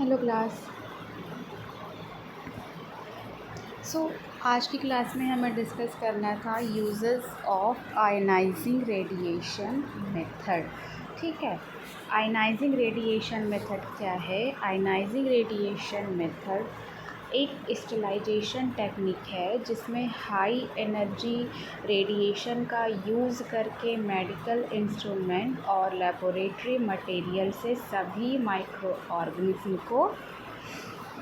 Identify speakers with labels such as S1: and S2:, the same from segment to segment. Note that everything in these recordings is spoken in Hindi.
S1: Hello class. आज की क्लास में हमें डिस्कस करना था uses of ionising radiation method. ठीक है, आयनाइजिंग रेडिएशन मेथड क्या है? आयनाइजिंग रेडिएशन मेथड एक स्टेलाइजेशन टेक्निक है जिसमें हाई एनर्जी रेडिएशन का यूज़ करके मेडिकल इंस्ट्रूमेंट और लेबोरेटरी मटेरियल से सभी माइक्रो ऑर्गेनिज्म को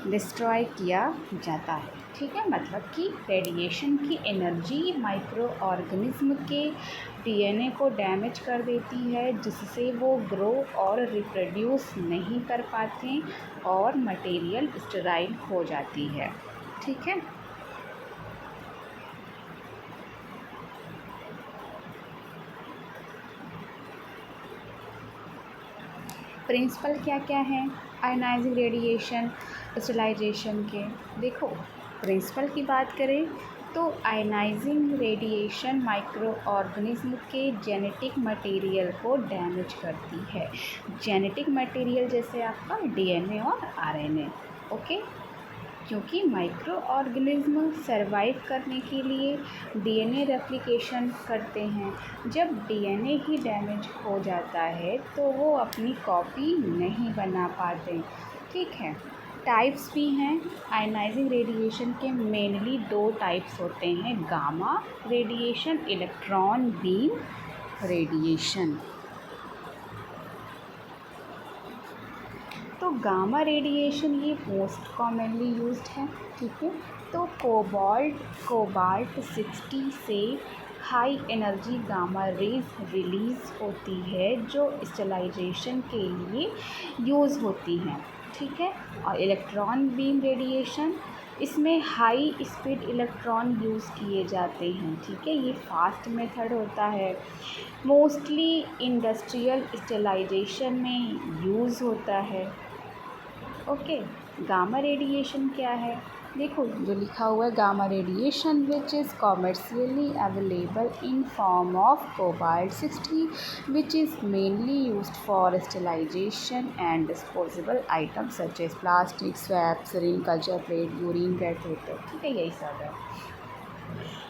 S1: डिस्ट्रॉय किया जाता है। ठीक है, मतलब कि रेडिएशन की एनर्जी माइक्रो ऑर्गेनिज्म के डीएनए को डैमेज कर देती है, जिससे वो ग्रो और रिप्रोड्यूस नहीं कर पाते और मटेरियल स्टेराइल हो जाती है। ठीक है, प्रिंसिपल क्या क्या हैं आयनाइजिंग रेडिएशन स्टेलाइजेशन के? देखो, प्रिंसिपल की बात करें तो आयनाइजिंग रेडिएशन माइक्रो ऑर्गेनिज्म के जेनेटिक मटेरियल को डैमेज करती है। जेनेटिक मटेरियल जैसे आपका डीएनए और आरएनए। ओके, क्योंकि माइक्रो ऑर्गेनिज्म सर्वाइव करने के लिए डीएनए रेप्लिकेशन करते हैं। जब डीएनए ही डैमेज हो जाता है तो वो अपनी कॉपी नहीं बना पाते। ठीक है, टाइप्स भी हैं आयनाइजिंग रेडिएशन के। मेनली दो टाइप्स होते हैं, gamma radiation, electron beam radiation. तो गामा रेडिएशन ये मोस्ट कॉमनली यूज्ड है। ठीक है, तो कोबाल्ट 60 से high energy gamma rays release होती है जो स्टेलाइजेशन के लिए यूज़ होती हैं। ठीक है, और इलेक्ट्रॉन बीम रेडिएशन, इसमें हाई स्पीड इलेक्ट्रॉन यूज़ किए जाते हैं। ठीक है, ये फास्ट मेथड होता है, मोस्टली इंडस्ट्रियल स्टेलाइजेशन में यूज़ होता है। ओके, गामा रेडिएशन क्या है? देखो जो लिखा हुआ है, gamma radiation which is commercially available in form of cobalt 60 which is mainly used for sterilisation and disposable items such as plastic, swab, syringe, culture plate, urine catheter. ठीक है, यही सब है।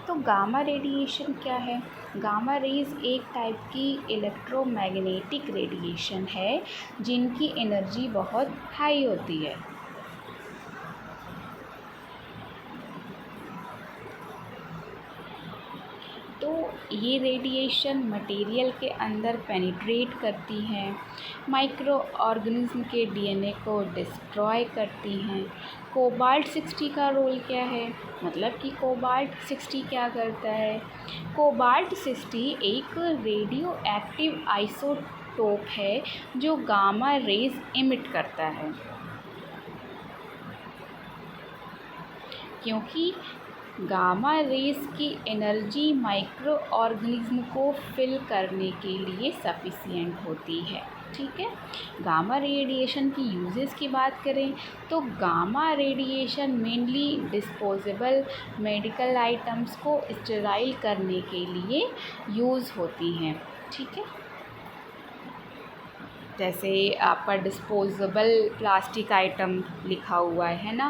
S1: तो गामा रेडिएशन क्या है? गामा रेज एक टाइप की इलेक्ट्रोमैग्नेटिक रेडिएशन है जिनकी एनर्जी बहुत हाई होती है। तो ये रेडिएशन मटेरियल के अंदर पेनिट्रेट करती हैं, माइक्रो ऑर्गेनिज्म के डीएनए को डिस्ट्रॉय करती हैं। कोबाल्ट 60 का रोल क्या है? मतलब कि कोबाल्ट 60 क्या करता है? कोबाल्ट 60 एक रेडियो एक्टिव आइसोटोप है जो गामा रेज इमिट करता है। क्योंकि गामा रेज की एनर्जी माइक्रो ऑर्गेनिज्म को फिल करने के लिए सफिशिएंट होती है। ठीक है, गामा रेडिएशन की यूजेस की बात करें तो gamma radiation mainly disposable medical items को स्टेराइल करने के लिए यूज़ होती हैं। ठीक है, जैसे आपका डिस्पोजेबल प्लास्टिक आइटम लिखा हुआ है ना,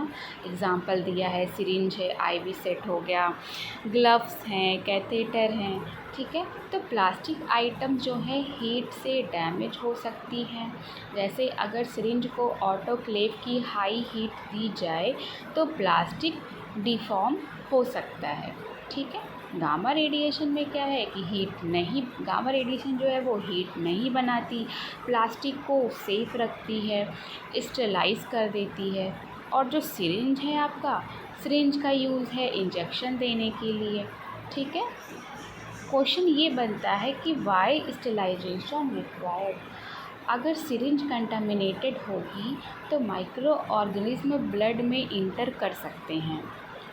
S1: एग्ज़ाम्पल दिया है, सिरिंज है, आईवी सेट हो गया, ग्लव्स हैं, कैथेटर हैं। ठीक है, तो प्लास्टिक आइटम जो है हीट से डैमेज हो सकती हैं। जैसे अगर सिरिंज को ऑटोक्लेव की हाई हीट दी जाए तो प्लास्टिक डिफॉर्म हो सकता है। ठीक है, गामा रेडिएशन में क्या है कि गामा रेडिएशन जो है वो हीट नहीं बनाती, प्लास्टिक को सेफ रखती है, स्टेलाइज कर देती है। और जो सिरिंज है आपका, सिरिंज का यूज़ है इंजेक्शन देने के लिए। ठीक है, क्वेश्चन ये बनता है कि वाई स्टेलाइजेशन रिक्वायर्ड? अगर सिरिंज कंटामिनेटेड होगी तो माइक्रो ऑर्गेनिज्म ब्लड में इंटर कर सकते हैं।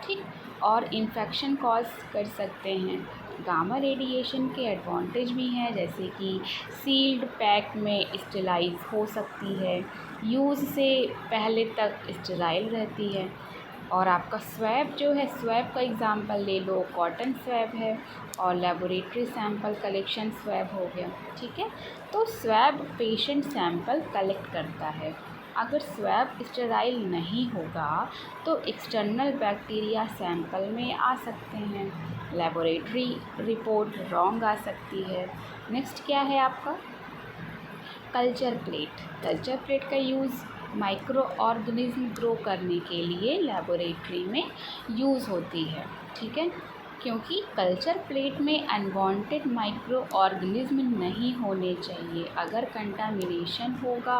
S1: ठीक, और इन्फेक्शन कॉज कर सकते हैं। गामा रेडिएशन के एडवांटेज भी हैं, जैसे कि सील्ड पैक में स्टेलाइज हो सकती है, यूज़ से पहले तक स्टेराइल रहती है। और आपका स्वैब जो है, स्वैब का एग्ज़ाम्पल ले लो, कॉटन स्वैब है, और लेबोरेटरी सैंपल कलेक्शन स्वैब हो गया। ठीक है, तो स्वैब पेशेंट सैंपल कलेक्ट करता है। अगर स्वैब स्टेराइल नहीं होगा तो एक्सटर्नल बैक्टीरिया सैंपल में आ सकते हैं, लेबोरेटरी रिपोर्ट रॉन्ग आ सकती है। नेक्स्ट क्या है आपका कल्चर प्लेट। कल्चर प्लेट का यूज़ माइक्रो ऑर्गेनिज्म ग्रो करने के लिए लेबोरेटरी में यूज़ होती है, ठीक है, क्योंकि कल्चर प्लेट में अनवांटेड माइक्रो ऑर्गेनिज्म नहीं होने चाहिए। अगर कंटामिनेशन होगा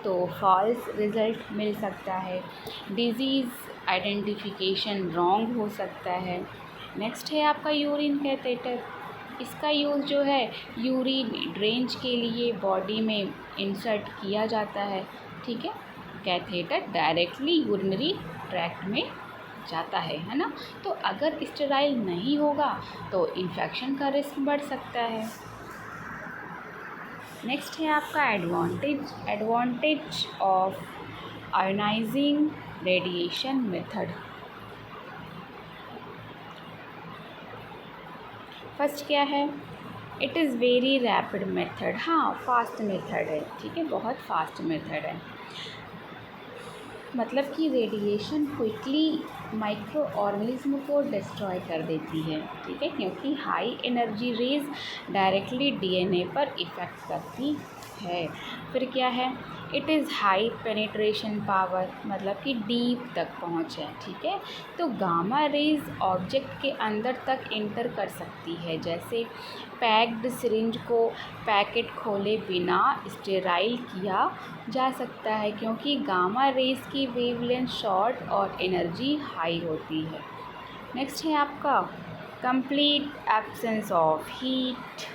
S1: तो फॉल्स रिज़ल्ट मिल सकता है, डिज़ीज़ आइडेंटिफिकेशन रॉन्ग हो सकता है। नेक्स्ट है आपका यूरिन कैथेटर। इसका यूज़ जो है यूरिन ड्रेंच के लिए बॉडी में इंसर्ट किया जाता है, ठीक है। कैथेटर डायरेक्टली यूरिनरी ट्रैक्ट में जाता है ना। तो अगर स्टेराइल नहीं होगा तो इन्फेक्शन का रिस्क बढ़ सकता है। नेक्स्ट है आपका advantage of ionising radiation method. First क्या है, it is very rapid method. हाँ, फास्ट मेथड है, ठीक है, बहुत फास्ट मेथड है। मतलब कि रेडिएशन क्विकली माइक्रो ऑर्गेनिज्म को डिस्ट्रॉय कर देती है, ठीक है, क्योंकि high energy rays directly DNA पर इफ़ेक्ट करती है। फिर क्या है, it is high penetration power, मतलब कि डीप तक पहुँच है, ठीक है। तो गामा रेज ऑब्जेक्ट के अंदर तक इंटर कर सकती है, जैसे पैक्ड सिरिंज को पैकेट खोले बिना स्टेराइल किया जा सकता है, क्योंकि गामा रेज की वेवलेंथ शॉर्ट और एनर्जी हाई होती है। नेक्स्ट है आपका कंप्लीट एब्सेंस ऑफ हीट।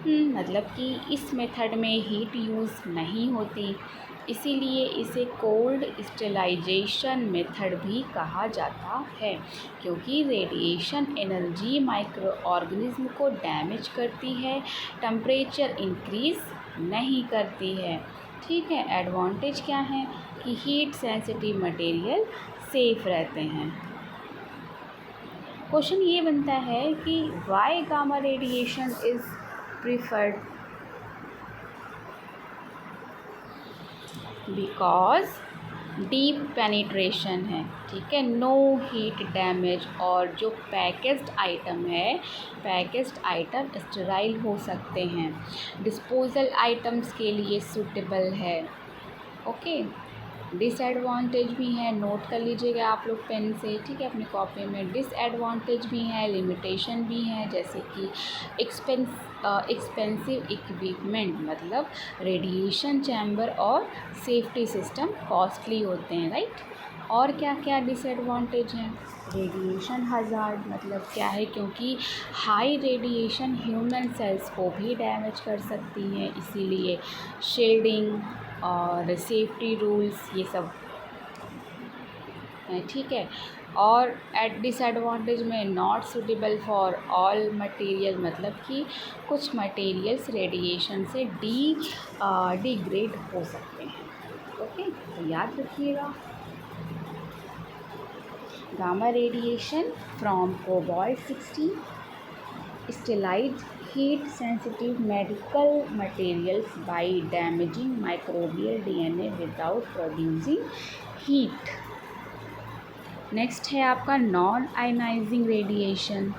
S1: मतलब कि इस मेथड में हीट यूज़ नहीं होती, इसीलिए इसे कोल्ड स्टेलाइजेशन मेथड भी कहा जाता है, क्योंकि रेडिएशन एनर्जी माइक्रो ऑर्गेनिज्म को डैमेज करती है, टेम्परेचर इंक्रीज़ नहीं करती है, ठीक है। एडवांटेज क्या है कि हीट सेंसिटिव मटेरियल सेफ रहते हैं। क्वेश्चन ये बनता है कि why gamma radiation is preferred, because deep penetration है, ठीक है, नो हीट डैमेज, और जो पैकेज्ड आइटम है, पैकेज्ड आइटम स्टेराइल हो सकते हैं, डिस्पोजल आइटम्स के लिए सूटेबल है, ओके। डिसएडवांटेज भी हैं, नोट कर लीजिएगा आप लोग पेन से, ठीक है, अपनी कॉपी में। डिसएडवांटेज भी हैं, लिमिटेशन भी हैं, जैसे कि एक्सपेंसिव इक्विपमेंट, मतलब रेडिएशन चैम्बर और सेफ्टी सिस्टम कॉस्टली होते हैं, राइट। और क्या क्या डिसएडवांटेज हैं, रेडिएशन हज़ार्ड, मतलब क्या है, क्योंकि हाई रेडिएशन ह्यूमन सेल्स को भी डैमेज कर सकती हैं, इसीलिए शील्डिंग और सेफ्टी रूल्स ये सब हैं, ठीक है। और एट डिसएडवांटेज में not suitable for all material, मतलब कि कुछ मटेरियल्स रेडिएशन से डिग्रेड हो सकते हैं, ओके, तो याद रखिएगा। Gamma radiation from cobalt 16 sterilise heat sensitive medical materials by damaging microbial DNA without producing heat. Next है आपका नॉन आयनाइजिंग रेडिएशन।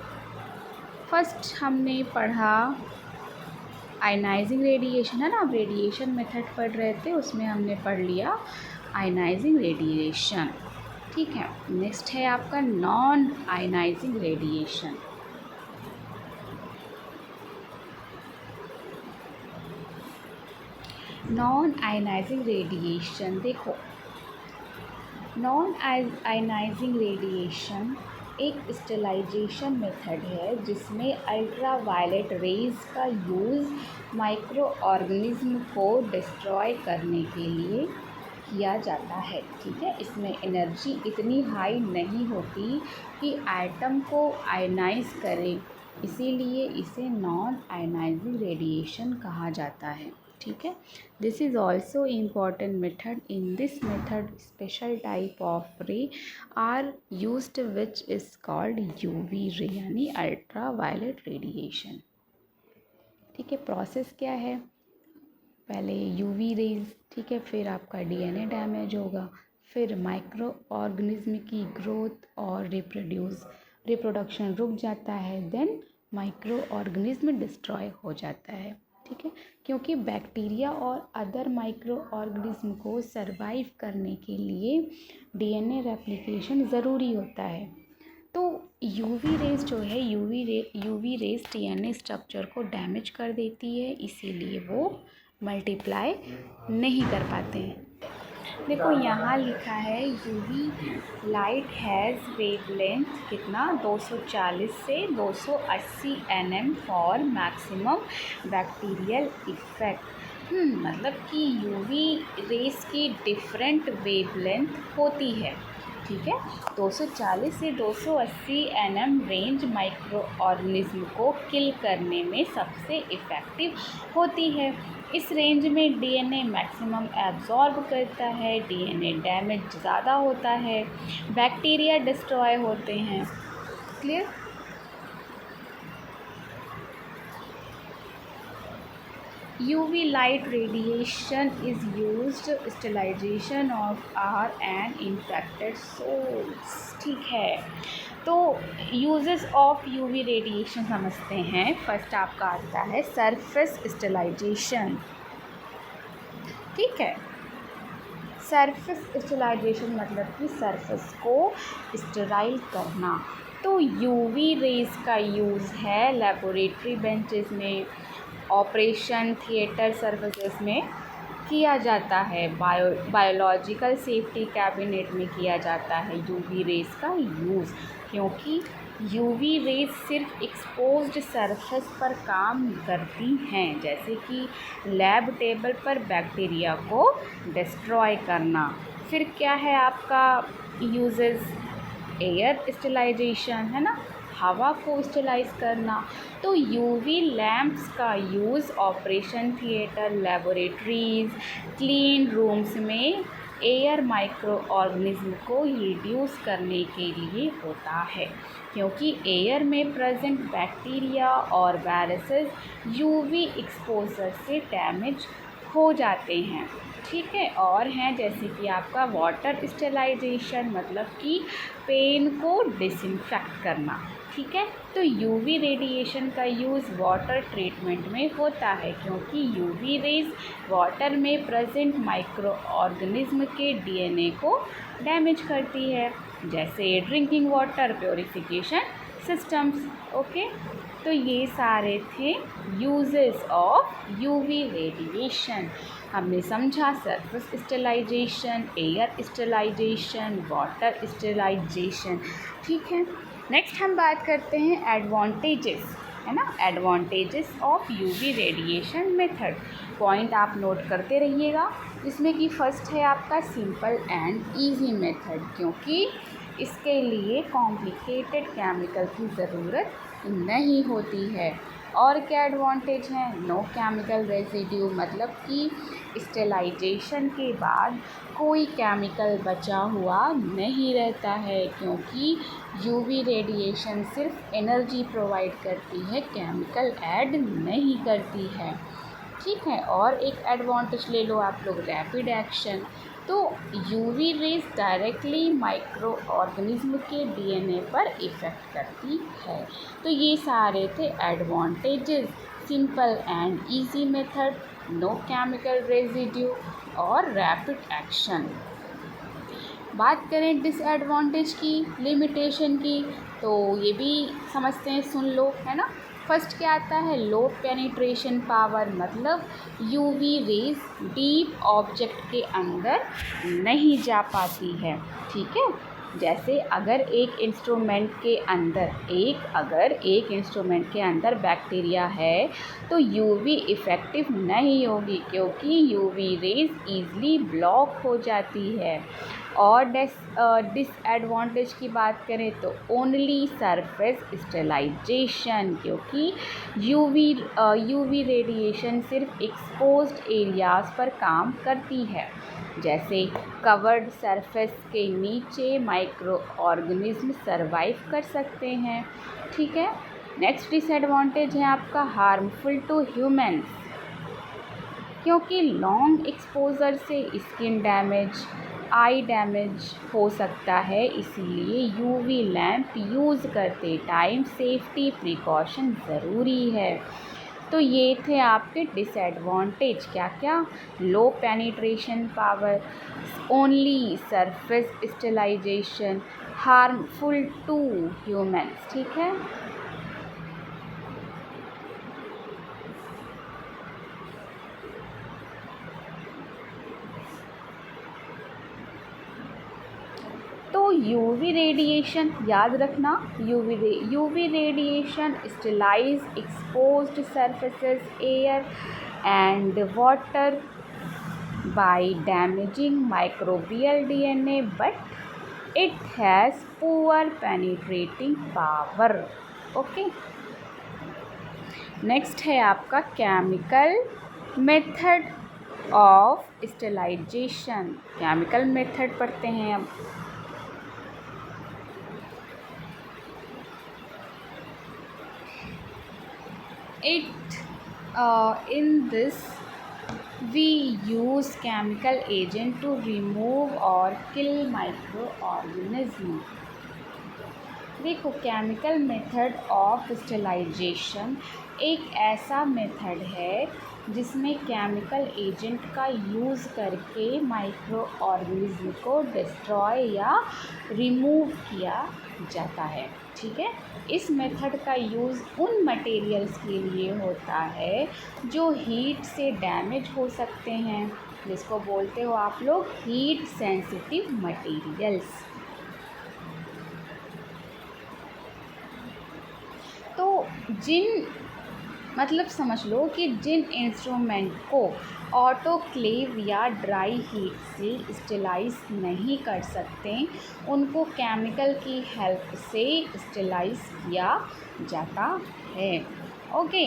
S1: फर्स्ट हमने पढ़ा आयनाइजिंग रेडिएशन, है ना, आप रेडिएशन मेथड पढ़ रहे थे, उसमें हमने पढ़ लिया आयनाइजिंग रेडिएशन, ठीक है। नेक्स्ट है आपका non ionising radiation. Non ionising radiation, देखो नॉन आयनाइजिंग रेडिएशन एक स्टेलाइजेशन मेथड है जिसमें अल्ट्रा वायलेट रेज का यूज़ माइक्रो ऑर्गेनिज्म को डिस्ट्रॉय करने के लिए किया जाता है, ठीक है। इसमें एनर्जी इतनी हाई नहीं होती कि एटम को आयनाइज करे, इसीलिए इसे नॉन आयनाइजिंग रेडिएशन कहा जाता है, ठीक है। This is also important method. In this method special type of ray are used which is called UV ray, यानी अल्ट्रा वायलेट रेडिएशन, ठीक है। प्रोसेस क्या है, पहले यूवी रेज, ठीक है, फिर आपका डीएनए डैमेज होगा, फिर माइक्रो ऑर्गेनिज्म की ग्रोथ और रिप्रोडक्शन रुक जाता है, देन माइक्रो ऑर्गेनिज्म डिस्ट्रॉय हो जाता है, ठीक है, क्योंकि बैक्टीरिया और अदर माइक्रो ऑर्गेनिज्म को सरवाइव करने के लिए डीएनए रेप्लिकेशन ज़रूरी होता है। तो यूवी रेज जो है, यूवी रेज डीएनए स्ट्रक्चर को डैमेज कर देती है, इसीलिए वो मल्टीप्लाई नहीं कर पाते हैं। देखो यहाँ लिखा है यूवी लाइट हैज़ वेवलेंथ कितना 240 से 280 nm for maximum bacterial effect. मतलब कि यूवी रेस की डिफरेंट वेवलेंथ होती है, ठीक है। 240 से 280 nm रेंज माइक्रो ऑर्गेनिज्म को किल करने में सबसे इफ़ेक्टिव होती है। इस रेंज में डीएनए मैक्सिमम एब्जॉर्ब करता है, डीएनए डैमेज ज़्यादा होता है, बैक्टीरिया डिस्ट्रॉय होते हैं। Clear? UV light radiation is used sterilization of R and infected souls, ठीक है। तो यूजेस ऑफ यूवी रेडिएशन समझते हैं। फर्स्ट आपका आता है सरफेस स्टेरिलाइजेशन, ठीक है। सरफेस स्टेरिलाइजेशन मतलब कि सरफेस को स्टेराइल करना। तो यूवी रेज का यूज़ है लेबोरेटरी बेंचेस में, ऑपरेशन थिएटर सर्विसेज में किया जाता है, बायोलॉजिकल सेफ्टी कैबिनेट में किया जाता है यूवी रेज का यूज़, क्योंकि यूवी रेज सिर्फ एक्सपोज्ड सरफेस पर काम करती हैं, जैसे कि लैब टेबल पर बैक्टीरिया को डिस्ट्रॉय करना। फिर क्या है आपका यूजेस? एयर स्टेरिलाइजेशन, है ना, हवा को स्टेलाइज करना। तो यूवी लैंप्स का use operation theatre, laboratories, clean rooms में एयर माइक्रो ऑर्गेनिज्म को रिड्यूस करने के लिए होता है, क्योंकि एयर में प्रेजेंट बैक्टीरिया और वायरसेस यूवी एक्सपोजर से डैमेज हो जाते हैं, ठीक है। और हैं जैसे कि आपका वाटर स्टेरिलाइजेशन, मतलब कि पेन को डिसइंफेक्ट करना, ठीक है। तो यूवी रेडिएशन का यूज़ वाटर ट्रीटमेंट में होता है, क्योंकि यूवी रेज वाटर में प्रेजेंट माइक्रो ऑर्गेनिज्म के डीएनए को डैमेज करती है, जैसे drinking water purification systems. Okay, तो ये सारे थे यूजेस ऑफ यूवी रेडिएशन। हमने समझा surface sterilisation, air sterilisation, water sterilisation, ठीक है। नेक्स्ट हम बात करते हैं एडवांटेजेस, है ना, advantages of UV radiation method. Point आप नोट करते रहिएगा, जिसमें कि फर्स्ट है आपका सिंपल एंड इजी मेथड, क्योंकि इसके लिए कॉम्प्लिकेटेड केमिकल की ज़रूरत नहीं होती है। और क्या एडवांटेज हैं? नो केमिकल रेजिड्यू, मतलब कि स्टेरिलाइजेशन के बाद कोई केमिकल बचा हुआ नहीं रहता है, क्योंकि यूवी रेडिएशन सिर्फ एनर्जी प्रोवाइड करती है, केमिकल ऐड नहीं करती है, ठीक है। और एक एडवांटेज ले लो आप लोग, रैपिड एक्शन। तो UV rays directly micro organism के डीएनए पर इफ़ेक्ट करती है। तो ये सारे थे advantages, simple and easy method, no chemical residue और रैपिड एक्शन। बात करें डिसएडवांटेज की, लिमिटेशन की, तो ये भी समझते हैं, सुन लो, है ना। फर्स्ट क्या आता है? लो पेनिट्रेशन पावर, मतलब यूवी रेज डीप ऑब्जेक्ट के अंदर नहीं जा पाती है, ठीक है। जैसे अगर एक इंस्ट्रूमेंट के अंदर बैक्टीरिया है तो यूवी इफ़ेक्टिव नहीं होगी, क्योंकि यूवी रेज ईज़िली ब्लॉक हो जाती है। और डिसएडवांटेज की बात करें तो ओनली सरफेस स्टेरिलाइजेशन, क्योंकि यूवी रेडिएशन सिर्फ एक्सपोज्ड एरियाज़ पर काम करती है, जैसे कवर्ड सरफेस के नीचे माइक्रो ऑर्गेनिज्म सरवाइव कर सकते हैं, ठीक है। नेक्स्ट डिसएडवांटेज है आपका हार्मफुल टू ह्यूमन्स, क्योंकि लॉन्ग एक्सपोज़र से स्किन डैमेज, आई डैमेज हो सकता है, इसीलिए यूवी लैंप यूज़ करते टाइम सेफ्टी प्रिकॉशन ज़रूरी है। तो ये थे आपके डिसएडवांटेज, क्या क्या? Low penetration power, only surface sterilisation, harmful to humans, ठीक है। तो यूवी रेडिएशन याद रखना, UV radiation sterilise exposed surfaces, air and water by damaging microbial DNA, but it has poor penetrating power. Okay, next है आपका chemical method of sterilisation. Chemical method पढ़ते हैं अब। In this we use chemical agent to remove or kill microorganism। देखो, केमिकल मेथड ऑफ स्टेलाइजेशन एक ऐसा मेथड है जिसमें केमिकल एजेंट का यूज़ करके माइक्रो ऑर्गेनिज्म को डिस्ट्रॉय या रिमूव किया जाता है, ठीक है। इस मेथड का यूज़ उन मटेरियल्स के लिए होता है जो हीट से डैमेज हो सकते हैं, जिसको बोलते हो आप लोग हीट सेंसिटिव मटेरियल्स। तो मतलब समझ लो कि जिन इंस्ट्रूमेंट को ऑटोक्लेव या ड्राई हीट से स्टेलाइज नहीं कर सकते, उनको केमिकल की हेल्प से स्टेलाइज किया जाता है। ओके,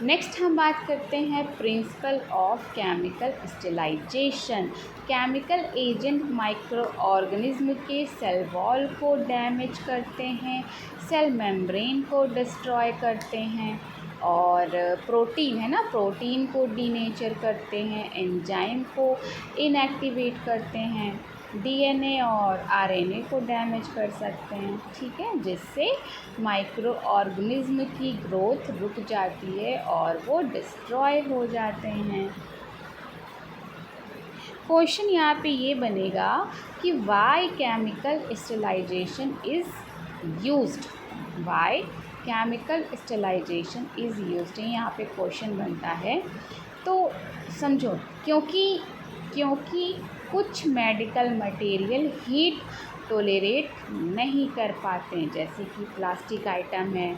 S1: नेक्स्ट हम बात करते हैं principle of chemical sterilisation. Chemical agent micro organism के सेल वॉल को डैमेज करते हैं, सेल मेम्ब्रेन को डिस्ट्रॉय करते हैं, और प्रोटीन है ना, प्रोटीन को डीनेचर करते हैं, एंजाइम को इनएक्टिवेट करते हैं, डीएनए और आरएनए को डैमेज कर सकते हैं, ठीक है, जिससे माइक्रो ऑर्गेनिज्म की ग्रोथ रुक जाती है और वो डिस्ट्रॉय हो जाते हैं। क्वेश्चन यहाँ पे ये बनेगा कि why chemical sterilisation is used, why chemical sterilisation is used, यहाँ पे क्वेश्चन बनता है। तो समझो, क्योंकि कुछ मेडिकल मटेरियल हीट टोलेरेट नहीं कर पाते हैं, जैसे कि प्लास्टिक आइटम है,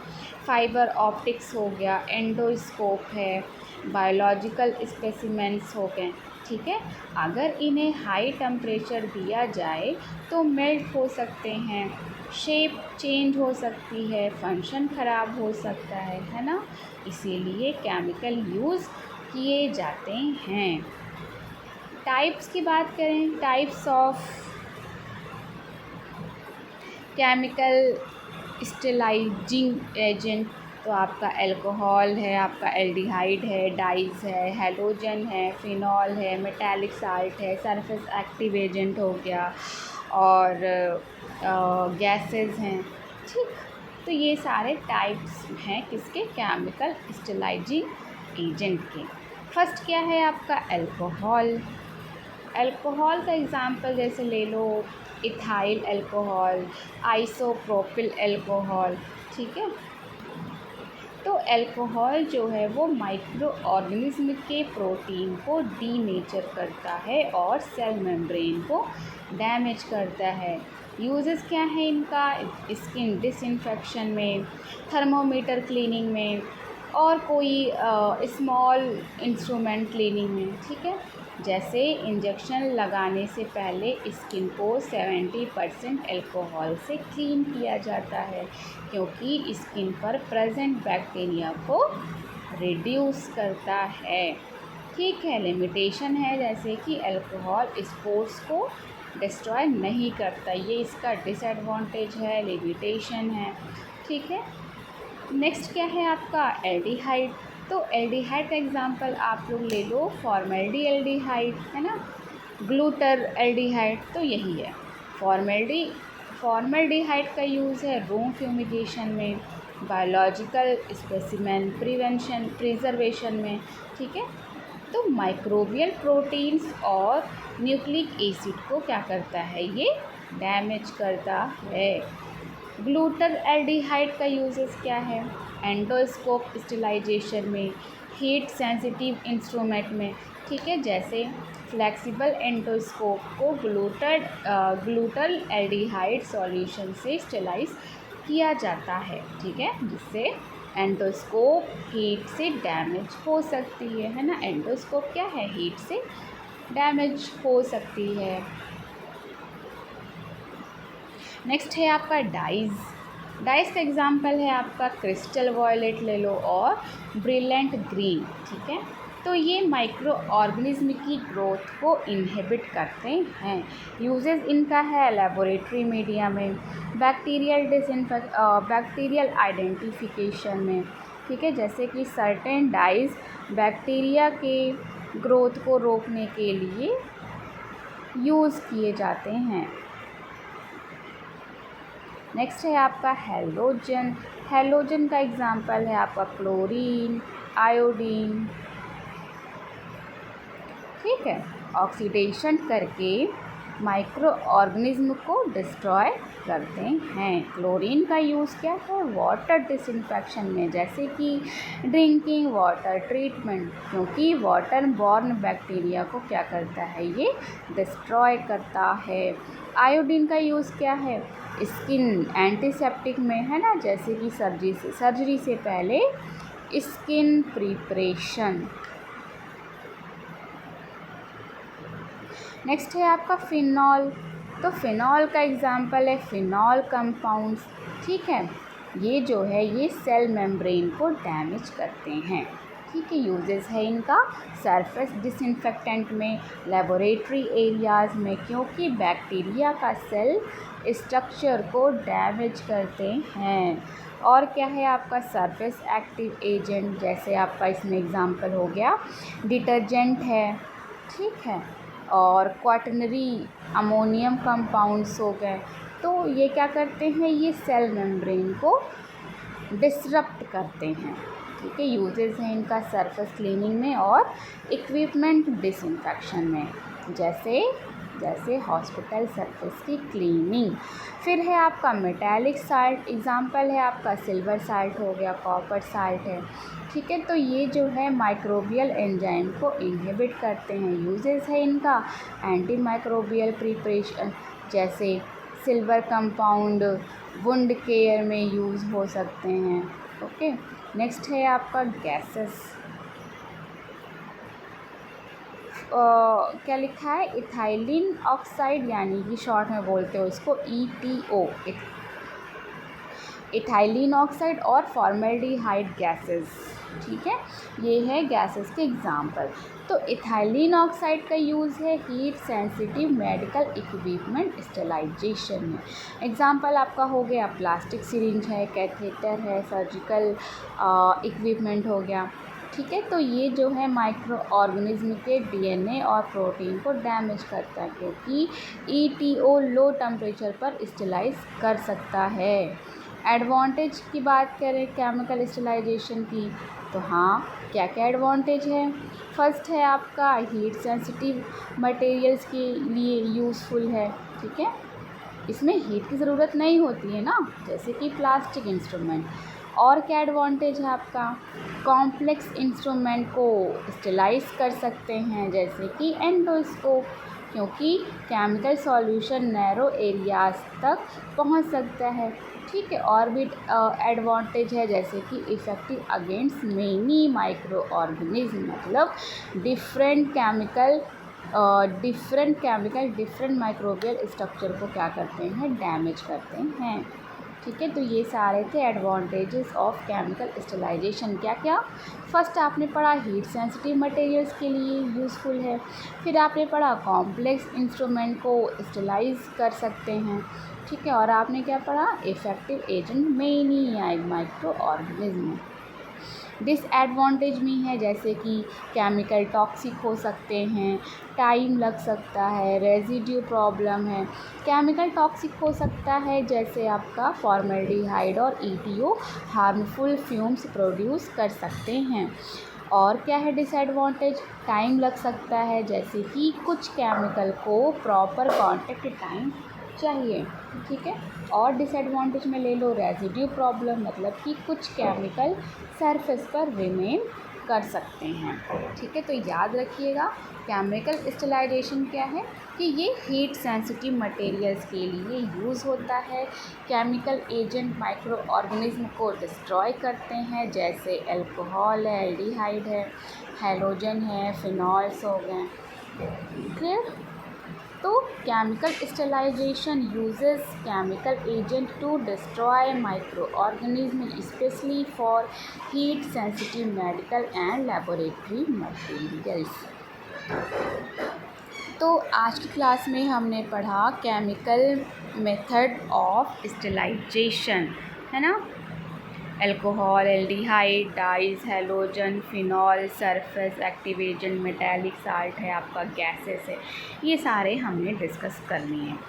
S1: फाइबर ऑप्टिक्स हो गया, एंडोस्कोप है, बायोलॉजिकल स्पेसिमेंट्स हो गए, ठीक है। अगर इन्हें हाई टेम्परेचर दिया जाए तो मेल्ट हो सकते हैं, शेप चेंज हो सकती है, फंक्शन ख़राब हो सकता है ना, इसीलिए केमिकल यूज़ किए जाते हैं। टाइप्स की बात करें, types of chemical sterilising agent, तो आपका अल्कोहल है, आपका एल्डिहाइड है, डाइज़ है, हैलोजन है, फिनॉल है, मेटालिक साल्ट है, सरफेस एक्टिव एजेंट हो गया, और गैसेस हैं, ठीक। तो ये सारे टाइप्स हैं किसके? केमिकल स्टेलाइजिंग एजेंट के। फर्स्ट क्या है आपका? अल्कोहल। अल्कोहल का एग्ज़ाम्पल जैसे ले लो इथाइल अल्कोहल, आइसोप्रोपिल अल्कोहल, ठीक है। तो अल्कोहल जो है वो माइक्रो ऑर्गेनिज्म के प्रोटीन को डीनेचर करता है और सेल मेम्ब्रेन को डैमेज करता है। यूजेस क्या है इनका? स्किन डिसइंफेक्शन में, थर्मोमीटर क्लीनिंग में, और कोई स्मॉल इंस्ट्रूमेंट क्लीनिंग में, ठीक है। जैसे इंजेक्शन लगाने से पहले स्किन को 70% अल्कोहल से क्लीन किया जाता है, क्योंकि स्किन पर प्रेजेंट बैक्टीरिया को रिड्यूस करता है, ठीक है। लिमिटेशन है जैसे कि अल्कोहल स्पोर्स को डिस्ट्रॉय नहीं करता, ये इसका डिसएडवांटेज है, लिमिटेशन है, ठीक है। नेक्स्ट क्या है आपका? एल्डिहाइड। तो एल्डिहाइड का एग्जांपल आप लोग ले लो फॉर्मेल्डिहाइड, है ना, ग्लूटर एल्डिहाइड, तो यही है। फॉर्मेल्डिहाइड का यूज़ है रूम फ्यूमिगेशन में, बायोलॉजिकल स्पेसिमेन प्रिजर्वेशन में, ठीक है। तो माइक्रोबियल प्रोटीन्स और न्यूक्लिक एसिड को क्या करता है, ये डैमेज करता है। ग्लूटर एल्डिहाइड का यूजेस क्या है, एंडोस्कोप स्टेलाइजेशन में, हीट सेंसिटिव इंस्ट्रूमेंट में, ठीक है, जैसे फ्लेक्सिबल एंडोस्कोप को ग्लूटर एल्डिहाइड सॉल्यूशन से स्टेलाइज किया जाता है, ठीक है, जिससे एंडोस्कोप हीट से डैमेज हो सकती है ना। एंडोस्कोप क्या है, हीट से डैमेज हो सकती है। नेक्स्ट है आपका डाइज का एग्जांपल है आपका क्रिस्टल वॉयलेट ले लो और ब्रिलियंट ग्रीन, ठीक है। तो ये माइक्रो ऑर्गेनिज्म की ग्रोथ को इनहिबिट करते हैं। यूजेस इनका है लेबोरेटरी मीडिया में, बैक्टीरियल आइडेंटिफिकेशन में, ठीक है, जैसे कि सर्टेन डाइज बैक्टीरिया के ग्रोथ को रोकने के लिए यूज़ किए जाते हैं। नेक्स्ट है आपका हेलोजन का एग्जांपल है आपका क्लोरीन, आयोडीन, ठीक है, ऑक्सीडेशन करके माइक्रो ऑर्गेनिज्म को डिस्ट्रॉय करते हैं। क्लोरीन का यूज़ क्या है, वाटर डिसइंफेक्शन में, जैसे कि ड्रिंकिंग वाटर ट्रीटमेंट, क्योंकि वाटर बॉर्न बैक्टीरिया को क्या करता है, ये डिस्ट्रॉय करता है। आयोडीन का यूज़ क्या है, स्किन एंटीसेप्टिक में, है ना, जैसे कि सर्जरी से पहले स्किन प्रिपरेशन। नेक्स्ट है आपका फिनॉल। तो फिनॉल का एग्जांपल है फिनॉल कंपाउंड्स, ठीक है, ये जो है ये सेल मेम्ब्रेन को डैमेज करते हैं, ठीक है। यूजेस है इनका सरफेस डिसइंफेक्टेंट में, लेबोरेटरी एरियाज़ में, क्योंकि बैक्टीरिया का सेल स्ट्रक्चर को डैमेज करते हैं। और क्या है आपका सरफेस एक्टिव एजेंट, जैसे आपका इसमें एग्जांपल हो गया डिटर्जेंट है, ठीक है, और क्वाटर्नरी अमोनियम कंपाउंड्स हो गए। तो ये क्या करते हैं, ये सेल मेम्ब्रेन को डिसरप्ट करते हैं, ठीक है। यूजेस हैं इनका सरफेस क्लीनिंग में और इक्विपमेंट डिसइंफेक्शन में, जैसे हॉस्पिटल सरफेस की क्लीनिंग। फिर है आपका मेटालिक साल्ट, एग्जांपल है आपका सिल्वर साल्ट हो गया, कॉपर साल्ट है, ठीक है। तो ये जो है माइक्रोबियल एंजाइम को इनहिबिट करते हैं। यूजेस है इनका एंटी माइक्रोबियल प्रिपरेशन, जैसे सिल्वर कंपाउंड वुंड केयर में यूज़ हो सकते हैं, ओके। नेक्स्ट है आपका गैसेस, क्या लिखा है, इथाइलिन ऑक्साइड, यानी कि शॉर्ट में बोलते हो इसको ETO, इथाइलिन ऑक्साइड और फॉर्मेल्डिहाइड गैसेस, ठीक है, ये है गैसेस के एग्जांपल। तो इथाइलिन ऑक्साइड का यूज़ है heat sensitive medical equipment sterilisation में। एग्जांपल आपका हो गया प्लास्टिक सिरिंज है, कैथेटर है, सर्जिकल इक्विपमेंट हो गया, ठीक है। तो ये जो है माइक्रो ऑर्गेनिज्म के DNA और प्रोटीन को डैमेज करता है, क्योंकि ETO लो टेम्परेचर पर स्टेलाइज कर सकता है। एडवांटेज की बात करें केमिकल स्टेलाइजेशन की, तो हाँ, क्या क्या एडवांटेज है। फर्स्ट है आपका हीट सेंसिटिव मटेरियल्स के लिए यूज़फुल है, ठीक है, इसमें हीट की ज़रूरत नहीं होती है ना, जैसे कि प्लास्टिक इंस्ट्रूमेंट। और क्या एडवांटेज है आपका, कॉम्प्लेक्स इंस्ट्रूमेंट को स्टेलाइज कर सकते हैं, जैसे कि एंडोस्कोप, क्योंकि केमिकल सॉल्यूशन नैरो एरियाज तक पहुंच सकता है, ठीक है। और भी एडवांटेज है, जैसे कि effective against many micro organism, मतलब डिफरेंट माइक्रोबियल स्ट्रक्चर को क्या करते हैं, डैमेज करते हैं, ठीक है। तो ये सारे थे एडवांटेजेस ऑफ केमिकल स्टेलाइजेशन। क्या क्या, फर्स्ट आपने पढ़ा हीट सेंसिटिव मटेरियल्स के लिए यूज़फुल है, फिर आपने पढ़ा कॉम्प्लेक्स इंस्ट्रूमेंट को स्टेलाइज कर सकते हैं, ठीक है, और आपने क्या पढ़ा, effective agent many micro organism. Disadvantage भी है, जैसे कि केमिकल टॉक्सिक हो सकते हैं, टाइम लग सकता है, रेजिड्यू प्रॉब्लम है। केमिकल टॉक्सिक हो सकता है जैसे आपका फॉर्मल्डिहाइड और ईटीओ हार्मफुल फ्यूम्स प्रोड्यूस कर सकते हैं। और क्या है डिसएडवांटेज, टाइम लग सकता है, जैसे कि कुछ केमिकल को प्रॉपर कॉन्टैक्ट टाइम चाहिए, ठीक है। और डिसएडवांटेज में ले लो रेजिड्यू प्रॉब्लम, मतलब कि कुछ केमिकल सरफेस पर रिमेन कर सकते हैं, ठीक है। तो याद रखिएगा केमिकल स्टेलाइजेशन क्या है कि ये हीट सेंसिटिव मटेरियल्स के लिए यूज़ होता है। केमिकल एजेंट माइक्रो ऑर्गेनिज्म को डिस्ट्रॉय करते हैं, जैसे अल्कोहल है, एल्डिहाइड है, हैलोजन है, फिनॉल्स हो गए, क्लियर। तो chemical sterilisation uses chemical agent to destroy micro organism specially for heat sensitive medical and laboratory materials. तो आज की क्लास में हमने पढ़ा केमिकल मेथड ऑफ स्टेलाइजेशन, है ना। Alcohol, aldehyde, dyes, halogen, phenol, surface active agent, metallic salt है आपका, गैसेस है, ये सारे हमने डिस्कस करने हैं।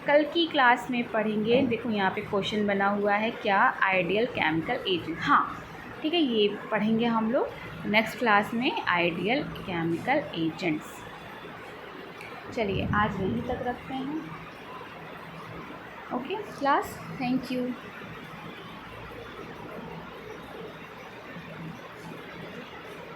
S1: कल की क्लास में पढ़ेंगे, देखो यहाँ पे क्वेश्चन बना हुआ है, क्या आइडियल केमिकल एजेंट, हाँ ठीक है, ये पढ़ेंगे हम लोग नेक्स्ट क्लास में, आइडियल केमिकल एजेंट्स। चलिए आज यहीं तक रखते हैं। Okay class, thank you.